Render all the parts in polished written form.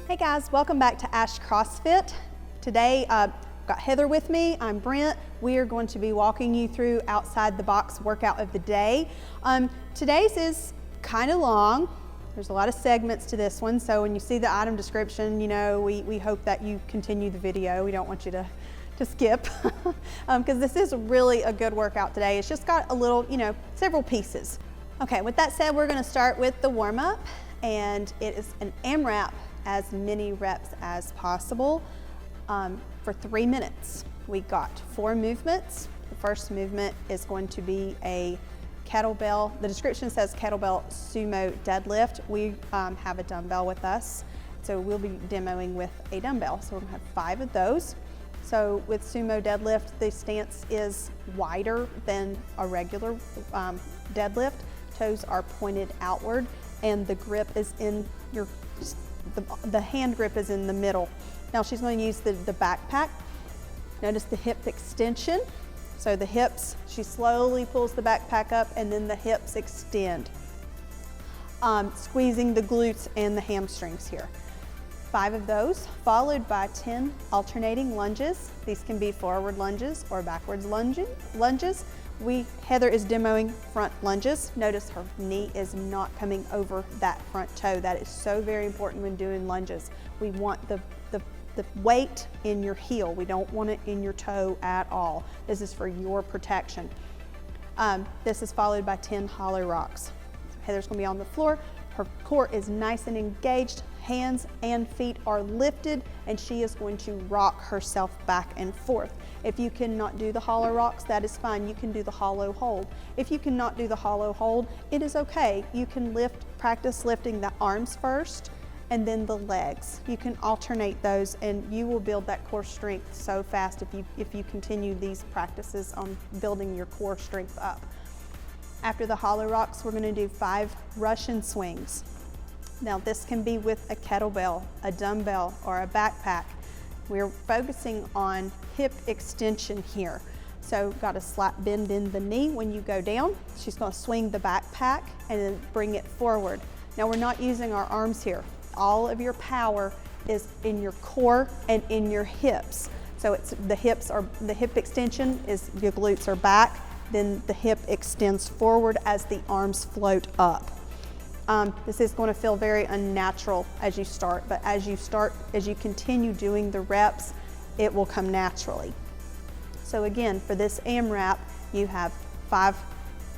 Hey guys, welcome back to Ashe CrossFit. Today I've got Heather with me, I'm Brent. We are going to be walking you through outside the box workout of the day. Today's is kind of long. There's a lot of segments to this one, so when you see the item description, you know, we hope that you continue the video. We don't want you to skip because this is really a good workout today. It's just got a little, several pieces. Okay, with that said, we're gonna start with the warm-up, and it is an AMRAP, as many reps as possible for 3 minutes. We got 4 movements. The first movement is going to be a kettlebell. The description says kettlebell sumo deadlift. We have a dumbbell with us, so we'll be demoing with a dumbbell. So we're gonna have 5 of those. So with sumo deadlift, the stance is wider than a regular deadlift. Toes are pointed outward, and the grip is in your the hand grip is in the middle. Now she's going to use the backpack. Notice the hip extension. So the hips, she slowly pulls the backpack up and then the hips extend. Squeezing the glutes and the hamstrings here. 5 of those, followed by 10 alternating lunges. These can be forward lunges or backwards lunges. Heather is demoing front lunges. Notice her knee is not coming over that front toe. That is so very important when doing lunges. We want the weight in your heel. We don't want it in your toe at all. This is for your protection. This is followed by 10 hollow rocks. So Heather's gonna be on the floor. Her core is nice and engaged. Hands and feet are lifted, and she is going to rock herself back and forth. If you cannot do the hollow rocks, that is fine. You can do the hollow hold. If you cannot do the hollow hold, it is okay. You can practice lifting the arms first and then the legs. You can alternate those, and you will build that core strength so fast if you continue these practices on building your core strength up. After the hollow rocks, we're gonna do 5 Russian swings. Now this can be with a kettlebell, a dumbbell, or a backpack. We're focusing on hip extension here. So got a slight bend in the knee when you go down. She's gonna swing the backpack and then bring it forward. Now we're not using our arms here. All of your power is in your core and in your hips. So it's the hip extension is your glutes are back, then the hip extends forward as the arms float up. This is going to feel very unnatural as you start, but as you continue doing the reps, it will come naturally. So again, for this AMRAP, you have 5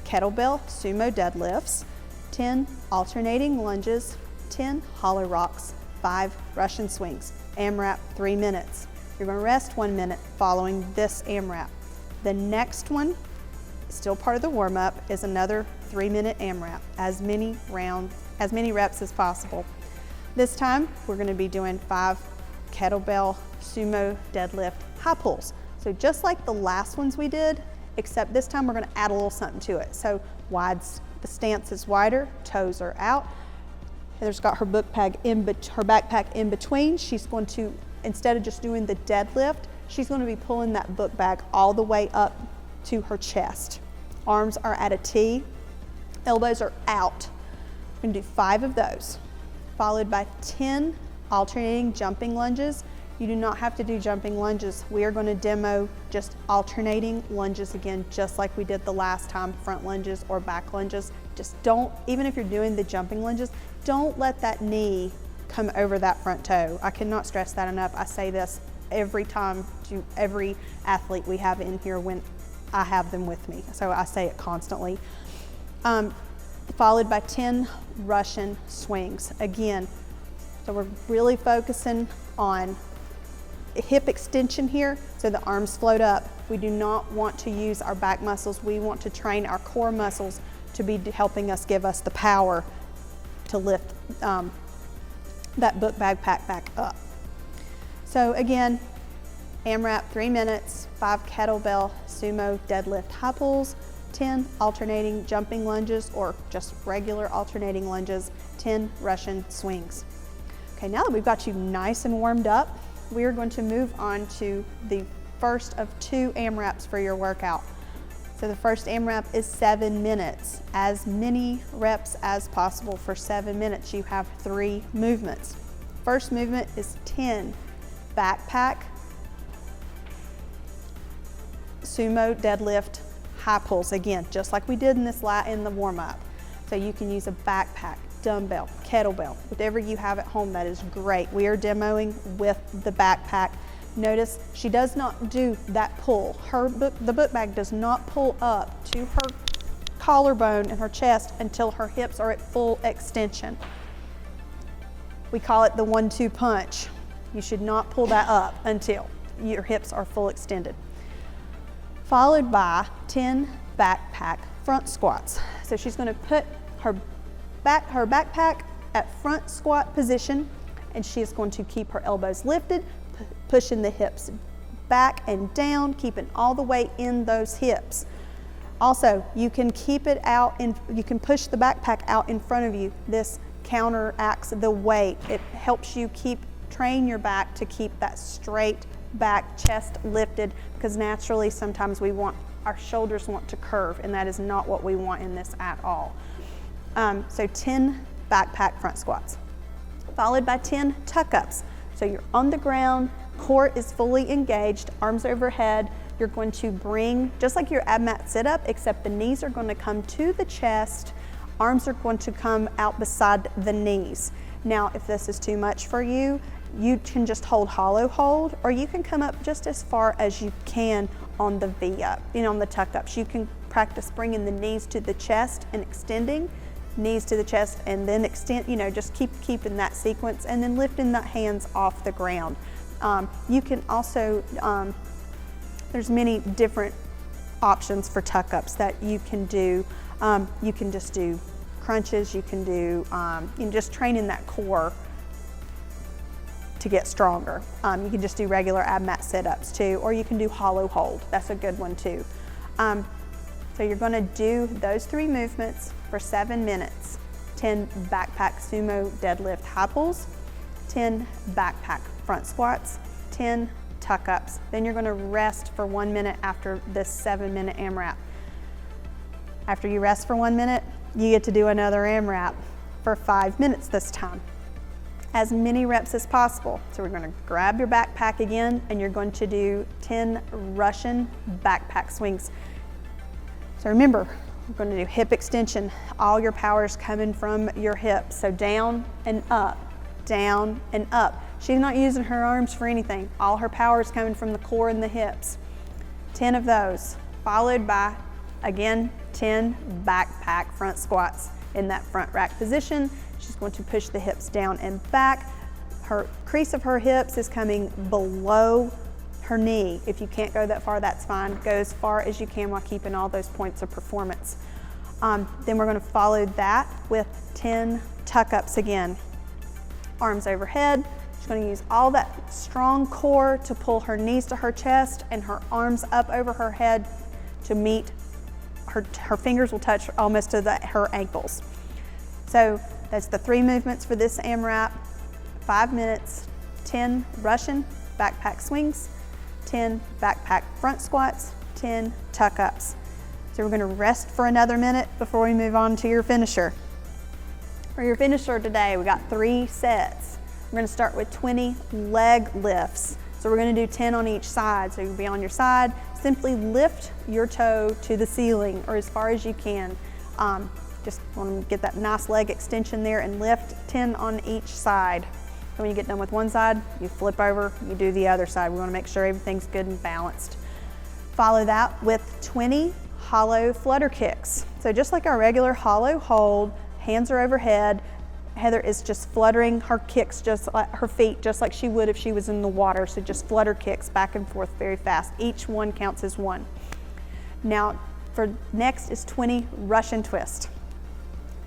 kettlebell sumo deadlifts, 10 alternating lunges, 10 hollow rocks, 5 Russian swings. AMRAP 3 minutes. You're going to rest 1 minute following this AMRAP. The next one, still part of the warm-up, is another 3-minute AMRAP, as many reps as possible. This time, we're gonna be doing 5 kettlebell sumo deadlift high pulls. So just like the last ones we did, except this time we're gonna add a little something to it. So the stance is wider, toes are out. Heather's got her backpack in between. She's going to, instead of just doing the deadlift, she's gonna be pulling that book bag all the way up to her chest. Arms are at a T, elbows are out. We're gonna do 5 of those, followed by 10 alternating jumping lunges. You do not have to do jumping lunges. We are gonna demo just alternating lunges again, just like we did the last time, front lunges or back lunges. Just don't, even if you're doing the jumping lunges, don't let that knee come over that front toe. I cannot stress that enough. I say this every time to every athlete we have in here when I have them with me, so I say it constantly. Followed by 10 Russian swings. Again, so we're really focusing on hip extension here, so the arms float up. We do not want to use our back muscles. We want to train our core muscles to be helping us give us the power to lift that book backpack back up. So again, AMRAP 3 minutes, 5 kettlebell sumo deadlift high pulls, 10 alternating jumping lunges or just regular alternating lunges, 10 Russian swings. Okay, now that we've got you nice and warmed up, we are going to move on to the first of 2 AMRAPs for your workout. So the first AMRAP is 7 minutes. As many reps as possible for 7 minutes. You have 3 movements. first movement is 10 backpack sumo deadlift high pulls. Again, just like we did in the warm up. So you can use a backpack, dumbbell, kettlebell, whatever you have at home, that is great. We are demoing with the backpack. Notice she does not do that pull. The book bag does not pull up to her collarbone and her chest until her hips are at full extension. We call it the 1-2 punch. You should not pull that up until your hips are full extended. Followed by 10 backpack front squats. So she's going to put her backpack at front squat position, and she is going to keep her elbows lifted, pushing the hips back and down, keeping all the weight in those hips. Also, you can keep it out, you can push the backpack out in front of you. This counteracts the weight. It helps you train your back to keep that straight back, chest lifted, because naturally sometimes our shoulders want to curve, and that is not what we want in this at all. So 10 backpack front squats, followed by 10 tuck-ups. So you're on the ground, core is fully engaged, arms overhead. You're going to bring, just like your ab mat sit-up, except the knees are going to come to the chest, arms are going to come out beside the knees. Now, if this is too much for you, you can just hold hollow hold, or you can come up just as far as you can on the V-up, on the tuck-ups. You can practice bringing the knees to the chest and extending, knees to the chest, and then extend, just keeping that sequence, and then lifting the hands off the ground. You can also, there's many different options for tuck-ups that you can do. You can just do crunches, you can do, just training that core to get stronger. You can just do regular ab mat sit-ups too, or you can do hollow hold. That's a good one too. So you're going to do those 3 movements for 7 minutes. 10 backpack sumo deadlift high pulls, 10 backpack front squats, 10 tuck-ups. Then you're going to rest for 1 minute after this 7-minute AMRAP. After you rest for 1 minute, you get to do another AMRAP for 5 minutes this time. As many reps as possible. So we're going to grab your backpack again, and you're going to do 10 Russian backpack swings. So remember, we're going to do hip extension. All your power is coming from your hips. So down and up, down and up. She's not using her arms for anything. All her power is coming from the core and the hips. 10 of those, followed by, again, 10 backpack front squats in that front rack position. She's going to push the hips down and back. Her crease of her hips is coming below her knee. If you can't go that far, that's fine. Go as far as you can while keeping all those points of performance. Then we're going to follow that with 10 tuck-ups again. Arms overhead. She's going to use all that strong core to pull her knees to her chest and her arms up over her head to meet her fingers will touch almost to her ankles. So that's the 3 movements for this AMRAP. 5 minutes, 10 Russian backpack swings, 10 backpack front squats, 10 tuck-ups. So we're going to rest for another minute before we move on to your finisher. For your finisher today, we got 3 sets. We're going to start with 20 leg lifts. So we're going to do 10 on each side. So you'll be on your side. Simply lift your toe to the ceiling or as far as you can. Just want to get that nice leg extension there and lift 10 on each side. And when you get done with one side, you flip over, you do the other side. We want to make sure everything's good and balanced. Follow that with 20 hollow flutter kicks. So just like our regular hollow hold, hands are overhead. Heather is just fluttering her kicks, just like her feet, just like she would if she was in the water. So just flutter kicks back and forth very fast. Each one counts as 1. Now, for next is 20 Russian twist.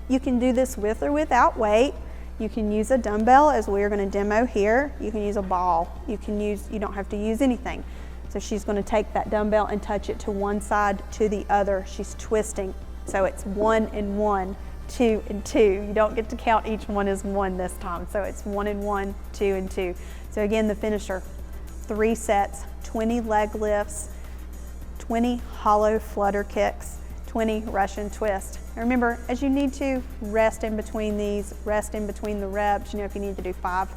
You can do this with or without weight. You can use a dumbbell, as we are going to demo here. You can use a ball. You don't have to use anything. So she's going to take that dumbbell and touch it to one side to the other. She's twisting. So it's 1 and 1, 2 and 2. You don't get to count each one as 1 this time. So it's 1 and 1, 2 and 2. So again, the finisher, 3 sets, 20 leg lifts, 20 hollow flutter kicks, 20 Russian twist. And remember, as you need to rest in between these, rest in between the reps, if you need to do 5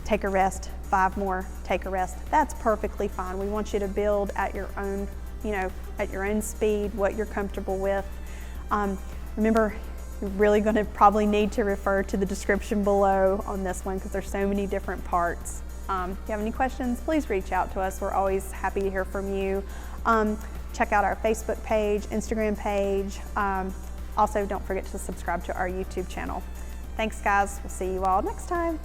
take a rest, 5 more, take a rest. That's perfectly fine. We want you to build at your own, at your own speed, what you're comfortable with. Remember, you're really going to probably need to refer to the description below on this one because there's so many different parts. If you have any questions, please reach out to us. We're always happy to hear from you. Check out our Facebook page, Instagram page. Also, don't forget to subscribe to our YouTube channel. Thanks, guys. We'll see you all next time.